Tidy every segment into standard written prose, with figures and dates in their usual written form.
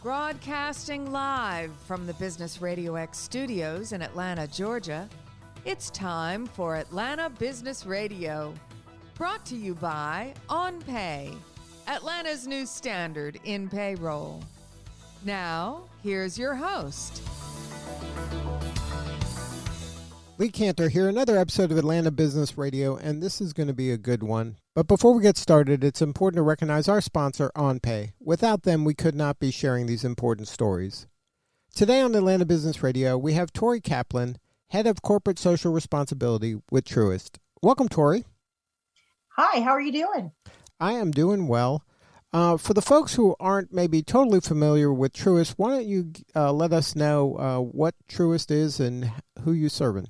Broadcasting live from the Business RadioX studios in Atlanta, Georgia, it's time for Atlanta Business Radio. Brought to you by OnPay, Atlanta's new standard in payroll. Now, here's your host. Lee Cantor here, another episode of Atlanta Business Radio, and this is going to be a good one. But before we get started, it's important to recognize our sponsor, OnPay. Without them, we could not be sharing these important stories. Today on Atlanta Business Radio, we have Tori Kaplan, Head of Corporate Social Responsibility with Truist. Welcome, Tori. Hi, how are you doing? I am doing well. For the folks who aren't maybe totally familiar with Truist, why don't you let us know what Truist is and who you're serving?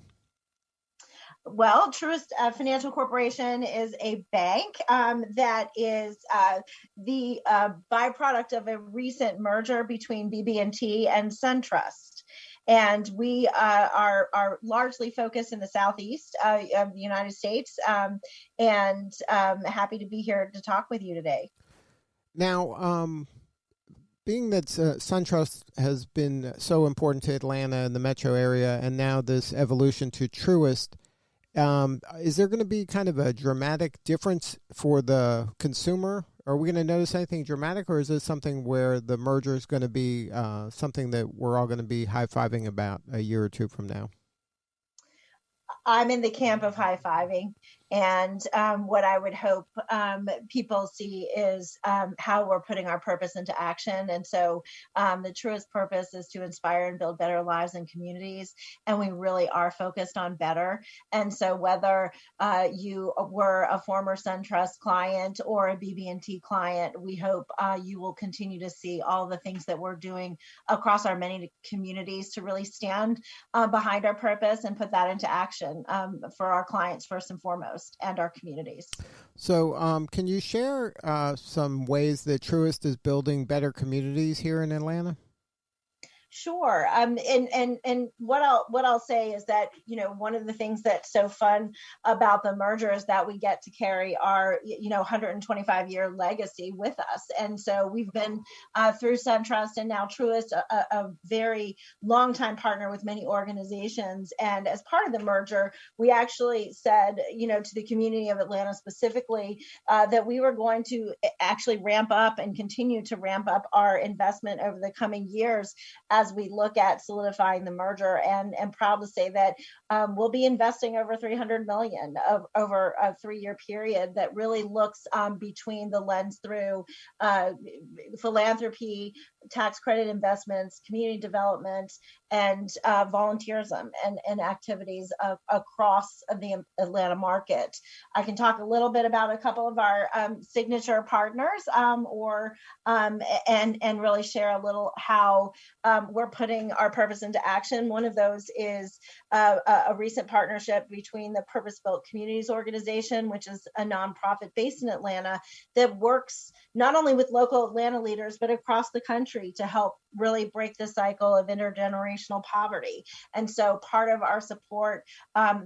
Well, Truist Financial Corporation is a bank that is the byproduct of a recent merger between BB&T and SunTrust. And we are largely focused in the southeast of the United States, and happy to be here to talk with you today. Now, being that SunTrust has been so important to Atlanta and the metro area, and now this evolution to Truist, is there going to be kind of a dramatic difference for the consumer? Are we going to notice anything dramatic, or is this something where the merger is going to be something that we're all going to be high-fiving about a year or two from now? I'm in the camp of high-fiving. And what I would hope people see is how we're putting our purpose into action. And so the Truist purpose is to inspire and build better lives and communities. And we really are focused on better. And so whether you were a former SunTrust client or a BB&T client, we hope you will continue to see all the things that we're doing across our many communities to really stand behind our purpose and put that into action for our clients first and foremost, and our communities. So can you share some ways that Truist is building better communities here in Atlanta? Sure. And what I'll say is that, you know, one of the things that's so fun about the merger is that we get to carry our, 125-year legacy with us. And so we've been through SunTrust and now Truist, a very long-time partner with many organizations. And as part of the merger, we actually said, to the community of Atlanta specifically, that we were going to actually ramp up and continue to ramp up our investment over the coming years as we look at solidifying the merger, and proud to say that we'll be investing over $300 million over a 3-year period that really looks between the lens through philanthropy, tax credit investments, community development, and volunteerism and activities across the Atlanta market. I can talk a little bit about a couple of our signature partners, and really share a little how we're putting our purpose into action. One of those is a recent partnership between the Purpose Built Communities Organization, which is a nonprofit based in Atlanta that works not only with local Atlanta leaders, but across the country to help really break the cycle of intergenerational poverty. And so part of our support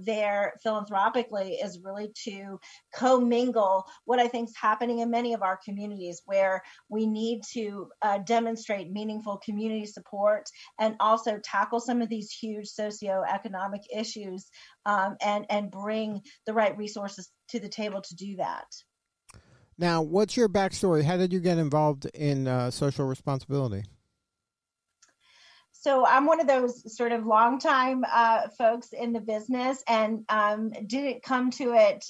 there philanthropically is really to commingle what I think is happening in many of our communities, where we need to demonstrate meaningful community support and also tackle some of these huge socioeconomic issues and bring the right resources to the table to do that. Now, what's your backstory? How did you get involved in social responsibility? So I'm one of those sort of longtime folks in the business, and didn't come to it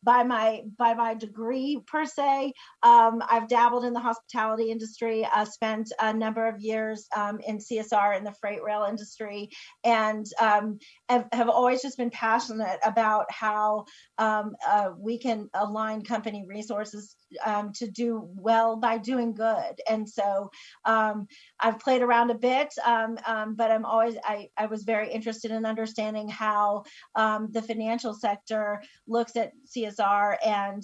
by my degree per se. I've dabbled in the hospitality industry. I spent a number of years in CSR in the freight rail industry, and have always just been passionate about how we can align company resources to do well by doing good. And so I've played around a bit but I was very interested in understanding how the financial sector looks at CSR, and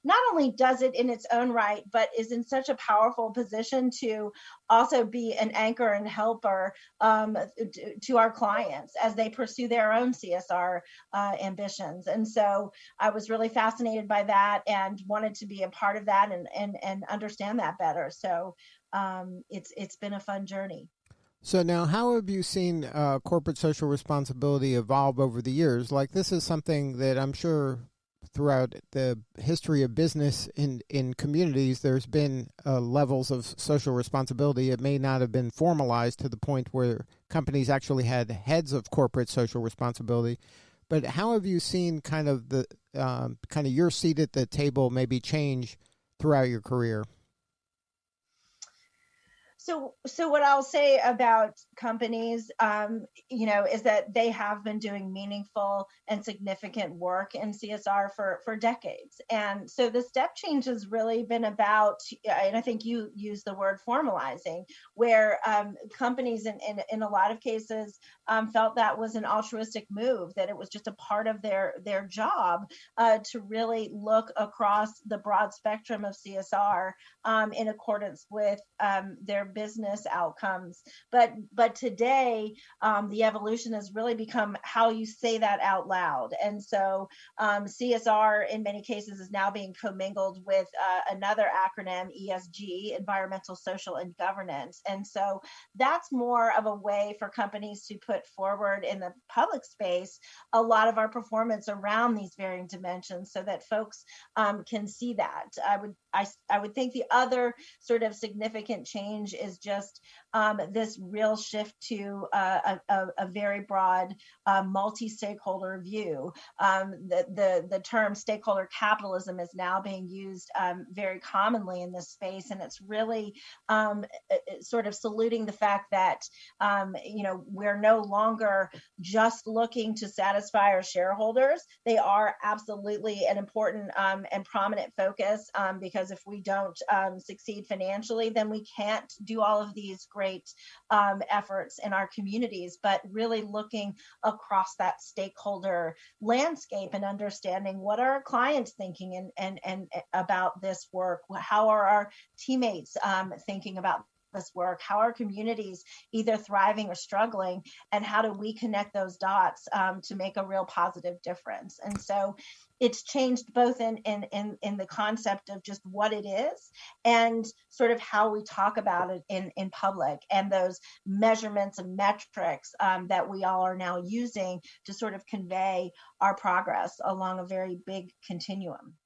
not only does it in its own right, but is in such a powerful position to also be an anchor and helper to our clients as they pursue their own CSR ambitions. And so I was really fascinated by that and wanted to be a part of that and understand that better. So it's been a fun journey. So now, how have you seen corporate social responsibility evolve over the years? Like, this is something that I'm sure throughout the history of business in communities, there's been levels of social responsibility. It may not have been formalized to the point where companies actually had heads of corporate social responsibility. But how have you seen kind of the kind of your seat at the table maybe change throughout your career? So what I'll say about companies, is that they have been doing meaningful and significant work in CSR for decades. And so the step change has really been about, and I think you used the word formalizing, where companies in a lot of cases felt that was an altruistic move, that it was just a part of their job to really look across the broad spectrum of CSR in accordance with their business outcomes. But today, the evolution has really become how you say that out loud. And so CSR in many cases is now being commingled with another acronym, ESG, environmental, social, and governance. And so that's more of a way for companies to put forward in the public space a lot of our performance around these varying dimensions so that folks can see that. I would think the other sort of significant change is just this real shift to a very broad multi-stakeholder view. The term stakeholder capitalism is now being used very commonly in this space, and it's really sort of saluting the fact that we're no longer just looking to satisfy our shareholders. They are absolutely an important and prominent focus because if we don't succeed financially, then we can't do all of these great efforts in our communities, but really looking across that stakeholder landscape and understanding what are our clients thinking and about this work, how are our teammates thinking about this work, how are communities either thriving or struggling, and how do we connect those dots to make a real positive difference. And so it's changed both in the concept of just what it is and sort of how we talk about it in public, and those measurements and metrics that we all are now using to sort of convey our progress along a very big continuum.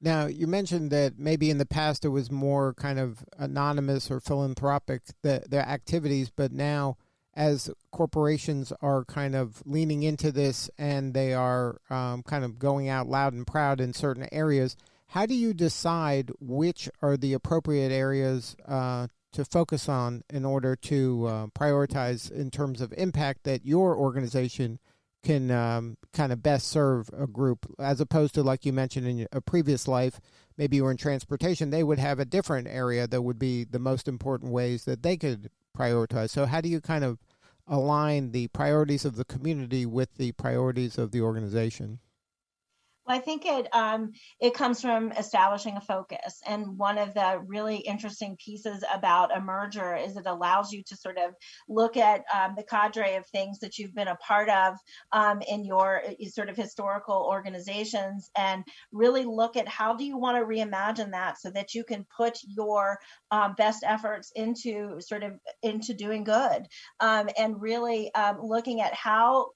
Now, you mentioned that maybe in the past it was more kind of anonymous or philanthropic, their activities, but now as corporations are kind of leaning into this and they are kind of going out loud and proud in certain areas, how do you decide which are the appropriate areas to focus on in order to prioritize in terms of impact that your organization can kind of best serve a group, as opposed to, like you mentioned in a previous life, maybe you were in transportation, they would have a different area that would be the most important ways that they could prioritize. So how do you kind of align the priorities of the community with the priorities of the organization? Well, I think it comes from establishing a focus. And one of the really interesting pieces about a merger is it allows you to sort of look at the cadre of things that you've been a part of in your sort of historical organizations, and really look at how do you want to reimagine that so that you can put your best efforts into doing good, and really looking at how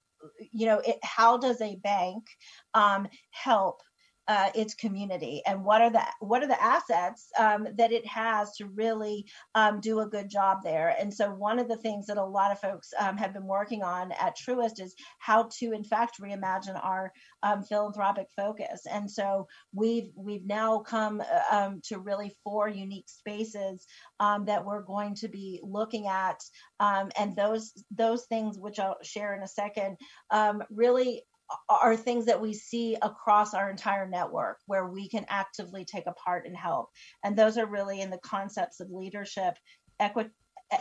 does a bank help its community, and what are the assets that it has to really do a good job there. And so one of the things that a lot of folks have been working on at Truist is how to in fact reimagine our philanthropic focus. And so we've now come to really 4 unique spaces that we're going to be looking at, and those things, which I'll share in a second, really are things that we see across our entire network where we can actively take a part and help. And those are really in the concepts of leadership,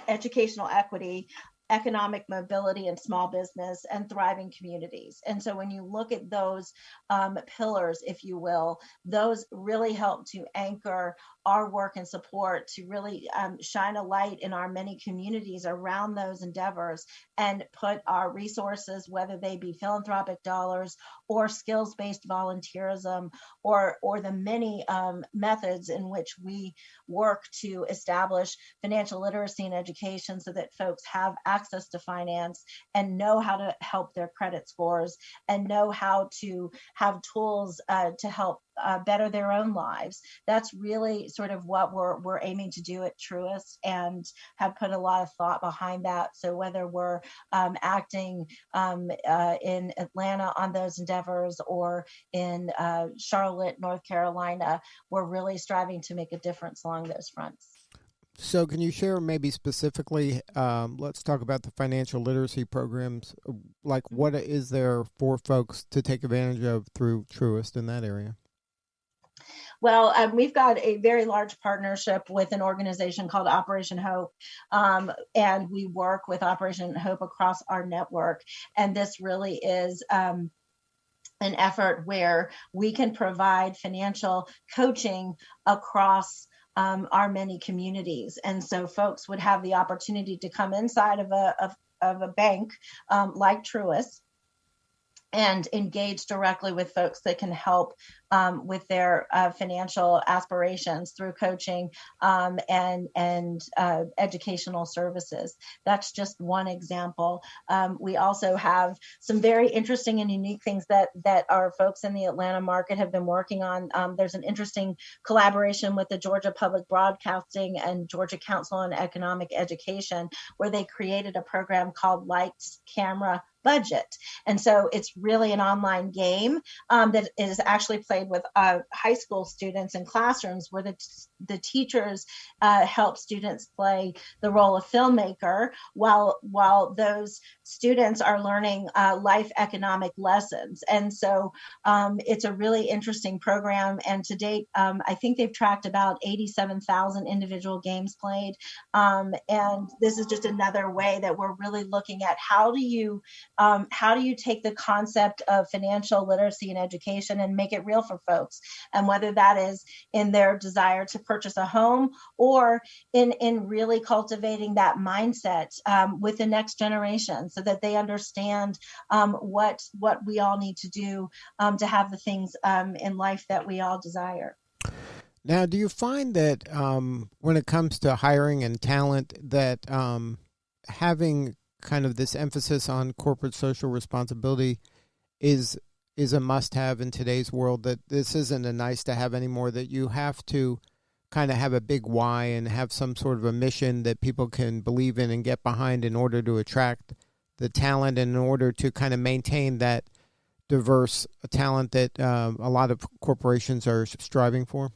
educational equity, economic mobility and small business, and thriving communities. And so when you look at those pillars, if you will, those really help to anchor our work and support to really shine a light in our many communities around those endeavors and put our resources, whether they be philanthropic dollars or skills-based volunteerism or the many methods in which we work to establish financial literacy and education so that folks have access to finance and know how to help their credit scores and know how to have tools to help better their own lives. That's really sort of what we're aiming to do at Truist, and have put a lot of thought behind that. So whether we're acting in Atlanta on those endeavors or in Charlotte, North Carolina, we're really striving to make a difference along those fronts. So can you share maybe specifically, let's talk about the financial literacy programs, like what is there for folks to take advantage of through Truist in that area? Well, we've got a very large partnership with an organization called Operation Hope, and we work with Operation Hope across our network. And this really is an effort where we can provide financial coaching across our many communities. And so folks would have the opportunity to come inside of a bank like Truist and engage directly with folks that can help with their financial aspirations through coaching and educational services. That's just one example. We also have some very interesting and unique things that our folks in the Atlanta market have been working on. There's an interesting collaboration with the Georgia Public Broadcasting and Georgia Council on Economic Education, where they created a program called Lights, Camera, Budget. And so it's really an online game that is actually played with high school students in classrooms, where the teachers help students play the role of filmmaker while those students are learning life economic lessons. And so it's a really interesting program. And to date, I think they've tracked about 87,000 individual games played. And this is just another way that we're really looking at how do you take the concept of financial literacy and education and make it real for folks, and whether that is in their desire to purchase a home or in really cultivating that mindset with the next generation, so that they understand what we all need to do to have the things in life that we all desire. Now, do you find that when it comes to hiring and talent, that having kind of this emphasis on corporate social responsibility is a must-have in today's world, that this isn't a nice-to-have anymore, that you have to kind of have a big why and have some sort of a mission that people can believe in and get behind in order to attract the talent and in order to kind of maintain that diverse talent that a lot of corporations are striving for?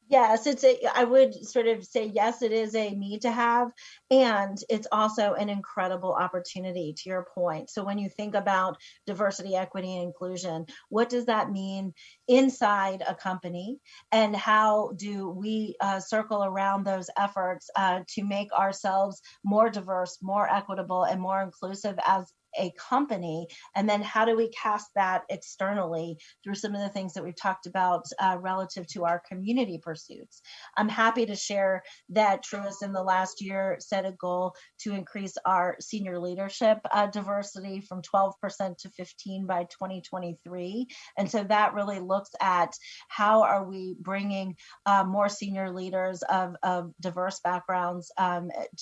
Yes, I would sort of say, yes, it is a need to have, and it's also an incredible opportunity, to your point. So when you think about diversity, equity, and inclusion, what does that mean inside a company, and how do we circle around those efforts to make ourselves more diverse, more equitable, and more inclusive as a company? And then how do we cast that externally through some of the things that we've talked about relative to our community pursuits? I'm happy to share that Truist in the last year set a goal to increase our senior leadership diversity from 12% to 15% by 2023. And so that really looks at how are we bringing more senior leaders of diverse backgrounds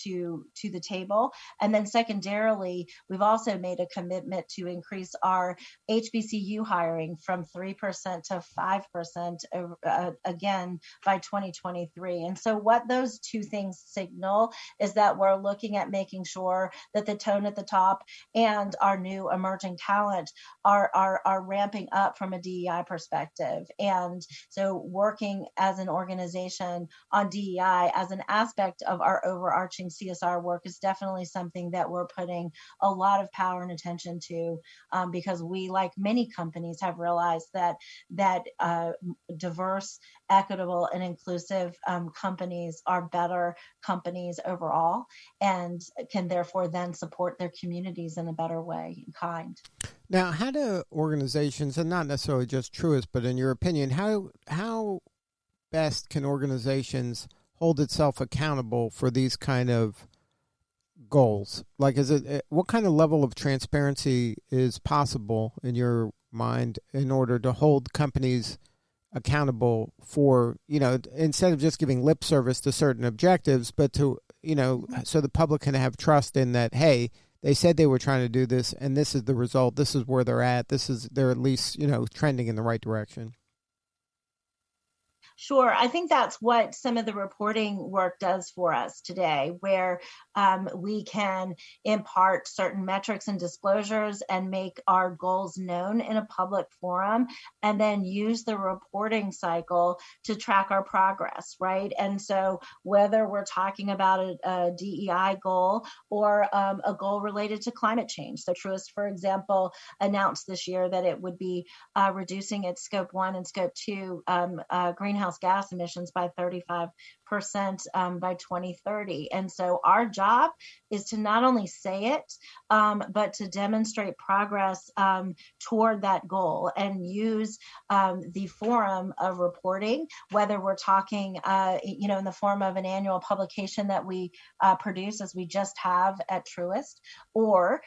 to the table. And then secondarily, we've also made a commitment to increase our HBCU hiring from 3% to 5% again by 2023. And so what those two things signal is that we're looking at making sure that the tone at the top and our new emerging talent are ramping up from a DEI perspective. And so working as an organization on DEI as an aspect of our overarching CSR work is definitely something that we're putting a lot of power power and attention to, because we, like many companies, have realized that diverse, equitable, and inclusive companies are better companies overall, and can therefore then support their communities in a better way and kind. Now, how do organizations, and not necessarily just Truist, but in your opinion, how best can organizations hold itself accountable for these kind of goals? Like, what kind of level of transparency is possible in your mind in order to hold companies accountable for, instead of just giving lip service to certain objectives, but to, so the public can have trust in that, hey, they said they were trying to do this, and this is the result. This is where they're at. They're at least, trending in the right direction. Sure. I think that's what some of the reporting work does for us today, where we can impart certain metrics and disclosures and make our goals known in a public forum, and then use the reporting cycle to track our progress, right? And so whether we're talking about a DEI goal or a goal related to climate change. So Truist, for example, announced this year that it would be reducing its Scope 1 and Scope 2 greenhouse gas emissions by 35% by 2030. And so our job is to not only say it, but to demonstrate progress toward that goal, and use the forum of reporting, whether we're talking, in the form of an annual publication that we produce, as we just have at Truist, or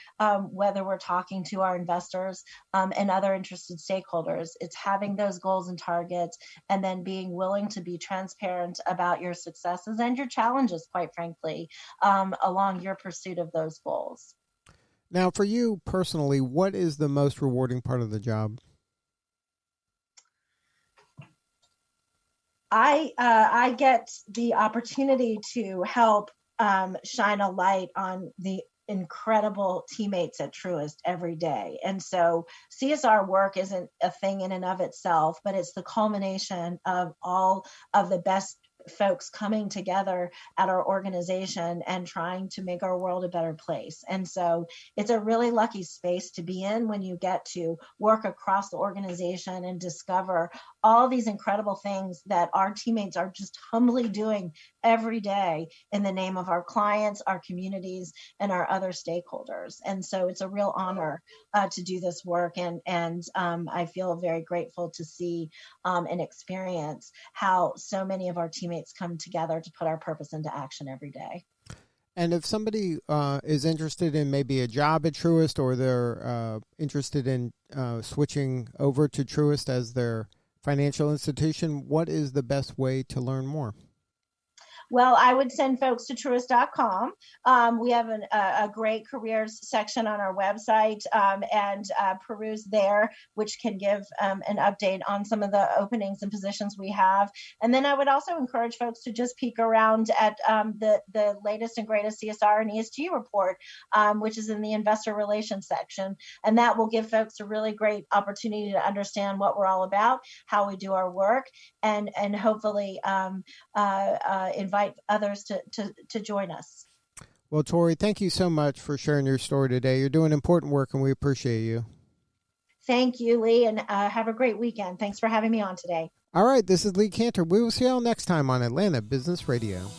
whether we're talking to our investors and other interested stakeholders. It's having those goals and targets, and then being willing to be transparent about your successes and your challenges, quite frankly, along your pursuit of those goals. Now, for you personally, what is the most rewarding part of the job? I get the opportunity to help shine a light on the incredible teammates at Truist every day. And so CSR work isn't a thing in and of itself, but it's the culmination of all of the best folks coming together at our organization and trying to make our world a better place. And so it's a really lucky space to be in when you get to work across the organization and discover all these incredible things that our teammates are just humbly doing every day in the name of our clients, our communities, and our other stakeholders. And so it's a real honor to do this work. And I feel very grateful to see and experience how so many of our teammates come together to put our purpose into action every day. And if somebody is interested in maybe a job at Truist, or they're interested in switching over to Truist as their financial institution, what is the best way to learn more? Well, I would send folks to Truist.com. We have a great careers section on our website, and peruse there, which can give an update on some of the openings and positions we have. And then I would also encourage folks to just peek around at the latest and greatest CSR and ESG report, which is in the investor relations section. And that will give folks a really great opportunity to understand what we're all about, how we do our work, and hopefully invite others to join us. Well, Tori, thank you so much for sharing your story today. You're doing important work, and we appreciate you. Thank you, Lee, and have a great weekend. Thanks for having me on today. All right, this is Lee Cantor. We will see you all next time on Atlanta Business Radio.